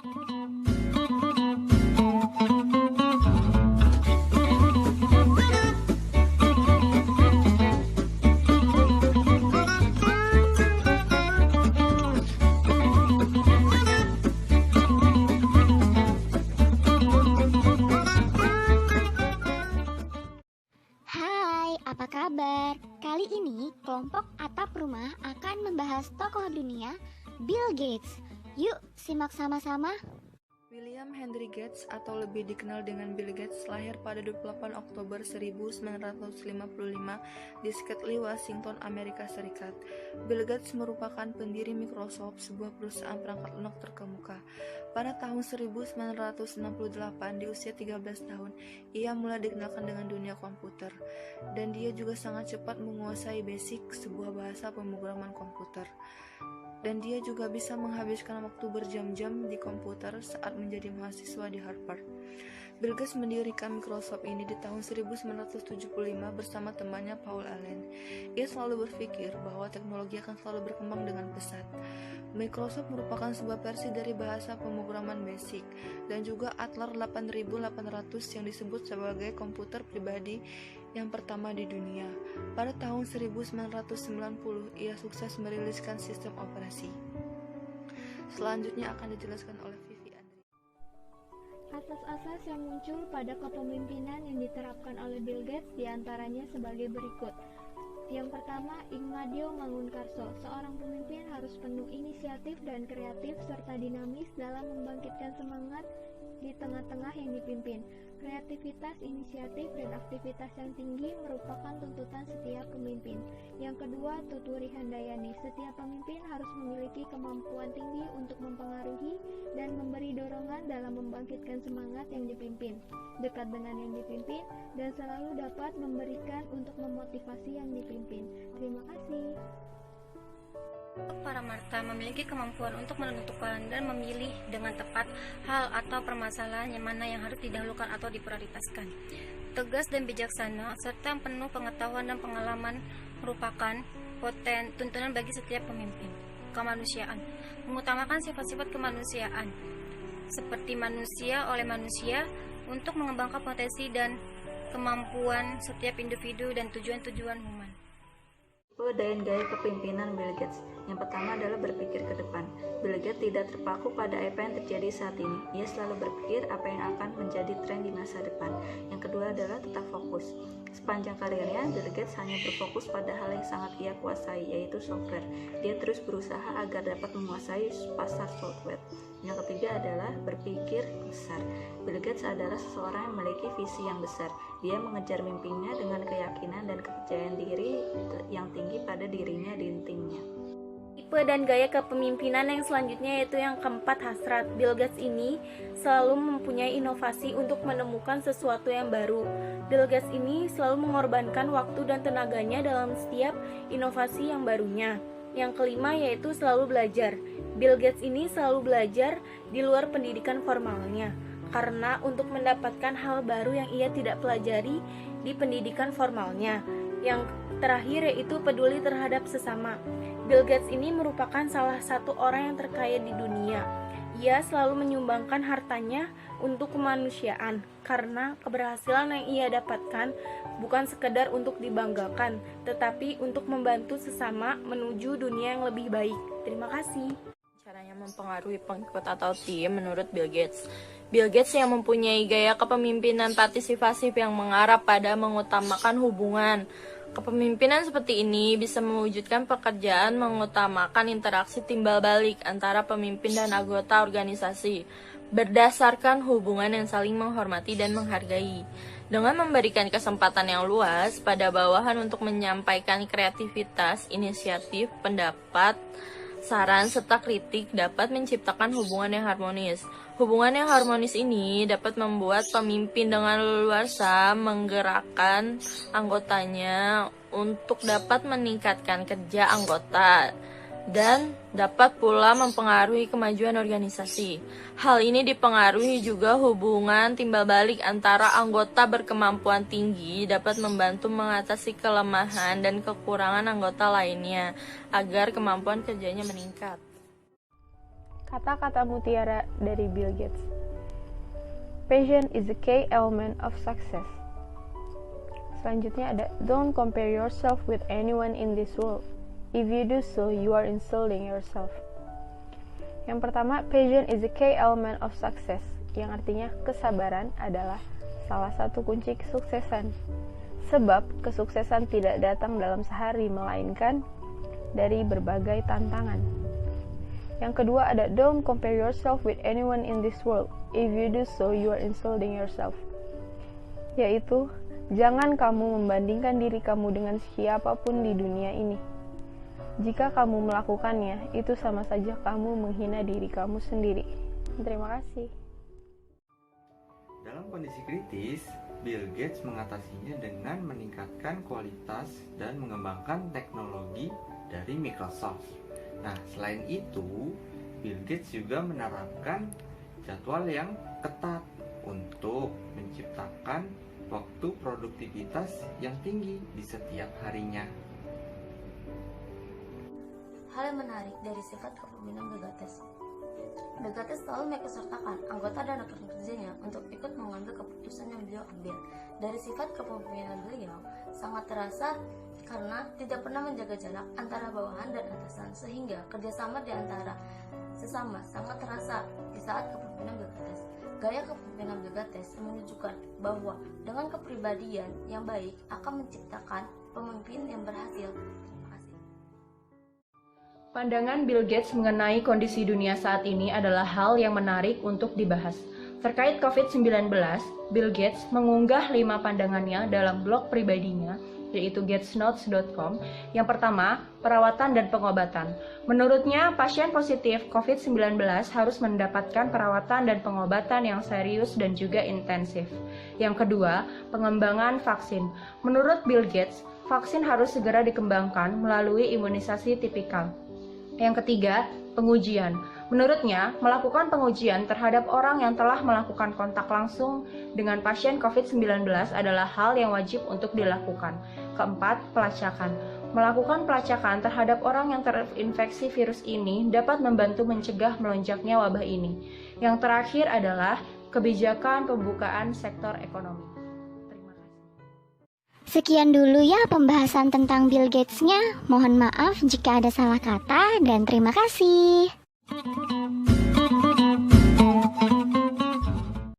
Hai, apa kabar? Kali ini kelompok Atap Rumah akan membahas tokoh dunia Bill Gates. Yuk simak sama-sama. William Henry Gates atau lebih dikenal dengan Bill Gates lahir pada 28 Oktober 1955 di Seattle, Washington, Amerika Serikat. Bill Gates merupakan pendiri Microsoft, sebuah perusahaan perangkat lunak terkemuka. Pada tahun 1968, di usia 13 tahun, ia mulai dikenalkan dengan dunia komputer. Dan dia juga sangat cepat menguasai BASIC, sebuah bahasa pemrograman komputer. Dan dia juga bisa menghabiskan waktu berjam-jam di komputer saat menjadi mahasiswa di Harvard. Bill Gates mendirikan Microsoft ini di tahun 1975 bersama temannya Paul Allen. Ia selalu berpikir bahwa teknologi akan selalu berkembang dengan pesat. Microsoft merupakan sebuah versi dari bahasa pemrograman BASIC dan juga Atlas 8800 yang disebut sebagai komputer pribadi yang pertama di dunia. Pada tahun 1990, ia sukses meriliskan sistem operasi. Selanjutnya akan dijelaskan oleh Vivi Andri. Asas-asas yang muncul pada kepemimpinan yang diterapkan oleh Bill Gates diantaranya sebagai berikut. Yang pertama, Ignacio Mangunkarso, seorang pemimpin harus penuh inisiatif dan kreatif serta dinamis dalam membangkitkan semangat di tengah-tengah yang dipimpin. Kreativitas, inisiatif, dan aktivitas yang tinggi merupakan tuntutan setiap pemimpin. Yang kedua, Tuturi Handayani, setiap pemimpin harus memiliki kemampuan tinggi untuk mempengaruhi dan memberi dorongan dalam membangkitkan semangat yang dipimpin, dekat dengan yang dipimpin, dan selalu dapat memberikan untuk memotivasi yang dipimpin. Terima kasih. Para marta memiliki kemampuan untuk menentukan dan memilih dengan tepat hal atau permasalahan yang mana yang harus didahulukan atau diprioritaskan. Tegas dan bijaksana serta penuh pengetahuan dan pengalaman merupakan tuntunan bagi setiap pemimpin. Kemanusiaan mengutamakan sifat-sifat kemanusiaan seperti manusia oleh manusia untuk mengembangkan potensi dan kemampuan setiap individu dan tujuan-tujuan human. Tipe dan gaya kepemimpinan Bill Gates. Yang pertama adalah berpikir ke depan. Bill Gates tidak terpaku pada apa yang terjadi saat ini. Ia selalu berpikir apa yang akan menjadi tren di masa depan. Yang kedua adalah tetap fokus. Sepanjang karirnya, Bill Gates hanya berfokus pada hal yang sangat ia kuasai, yaitu software. Dia terus berusaha agar dapat menguasai pasar software. Yang ketiga adalah berpikir besar. Bill Gates adalah seseorang yang memiliki visi yang besar. Dia mengejar mimpinya dengan keyakinan dan kepercayaan diri yang tinggi pada dirinya dan timnya. Tipe dan gaya kepemimpinan yang selanjutnya yaitu yang keempat, hasrat. Bill Gates ini selalu mempunyai inovasi untuk menemukan sesuatu yang baru. Bill Gates ini selalu mengorbankan waktu dan tenaganya dalam setiap inovasi yang barunya. Yang kelima yaitu selalu belajar. Bill Gates ini selalu belajar di luar pendidikan formalnya, karena untuk mendapatkan hal baru yang ia tidak pelajari di pendidikan formalnya. Yang terakhir yaitu peduli terhadap sesama. Bill Gates ini merupakan salah satu orang yang terkaya di dunia. Ia selalu menyumbangkan hartanya untuk kemanusiaan, karena keberhasilan yang ia dapatkan bukan sekedar untuk dibanggakan, tetapi untuk membantu sesama menuju dunia yang lebih baik. Terima kasih. Caranya mempengaruhi pengikut atau tim menurut Bill Gates. Bill Gates yang mempunyai gaya kepemimpinan partisipasif yang mengarah pada mengutamakan hubungan. Kepemimpinan seperti ini bisa mewujudkan pekerjaan mengutamakan interaksi timbal balik antara pemimpin dan anggota organisasi berdasarkan hubungan yang saling menghormati dan menghargai. Dengan memberikan kesempatan yang luas pada bawahan untuk menyampaikan kreativitas, inisiatif, pendapat, saran, serta kritik dapat menciptakan hubungan yang harmonis. Hubungan yang harmonis ini dapat membuat pemimpin dengan leluasa menggerakkan anggotanya untuk dapat meningkatkan kerja anggota dan dapat pula mempengaruhi kemajuan organisasi. Hal ini dipengaruhi juga hubungan timbal balik antara anggota berkemampuan tinggi dapat membantu mengatasi kelemahan dan kekurangan anggota lainnya agar kemampuan kerjanya meningkat. Kata-kata mutiara dari Bill Gates. Passion is a key element of success. Selanjutnya ada, don't compare yourself with anyone in this world. If you do so, you are insulting yourself. Yang pertama, passion is a key element of success, yang artinya kesabaran adalah salah satu kunci kesuksesan. Sebab kesuksesan tidak datang dalam sehari, melainkan dari berbagai tantangan. Yang kedua ada, don't compare yourself with anyone in this world. If you do so, you are insulting yourself. Yaitu, jangan kamu membandingkan diri kamu dengan siapapun di dunia ini. Jika kamu melakukannya, itu sama saja kamu menghina diri kamu sendiri. Terima kasih. Dalam kondisi kritis, Bill Gates mengatasinya dengan meningkatkan kualitas dan mengembangkan teknologi dari Microsoft. Nah, selain itu, Bill Gates juga menerapkan jadwal yang ketat untuk menciptakan waktu produktivitas yang tinggi di setiap harinya. Hal yang menarik dari sifat kepemimpinan Bill Gates. Bill Gates selalu mengikutsertakan anggota dan rekan kerjanya untuk ikut mengambil keputusan yang beliau ambil. Dari sifat kepemimpinan beliau sangat terasa karena tidak pernah menjaga jarak antara bawahan dan atasan, sehingga kerjasama di antara sesama sangat terasa di saat kepemimpinan Bill Gates. Gaya kepemimpinan Bill Gates menunjukkan bahwa dengan kepribadian yang baik akan menciptakan pemimpin yang berhasil. Pandangan Bill Gates mengenai kondisi dunia saat ini adalah hal yang menarik untuk dibahas. Terkait COVID-19, Bill Gates mengunggah 5 pandangannya dalam blog pribadinya, yaitu gatesnotes.com. Yang pertama, perawatan dan pengobatan. Menurutnya, pasien positif COVID-19 harus mendapatkan perawatan dan pengobatan yang serius dan juga intensif. Yang kedua, pengembangan vaksin. Menurut Bill Gates, vaksin harus segera dikembangkan melalui imunisasi tipikal. Yang ketiga, pengujian. Menurutnya, melakukan pengujian terhadap orang yang telah melakukan kontak langsung dengan pasien COVID-19 adalah hal yang wajib untuk dilakukan. Keempat, pelacakan. Melakukan pelacakan terhadap orang yang terinfeksi virus ini dapat membantu mencegah melonjaknya wabah ini. Yang terakhir adalah kebijakan pembukaan sektor ekonomi. Sekian dulu ya pembahasan tentang Bill Gates-nya. Mohon maaf jika ada salah kata dan terima kasih.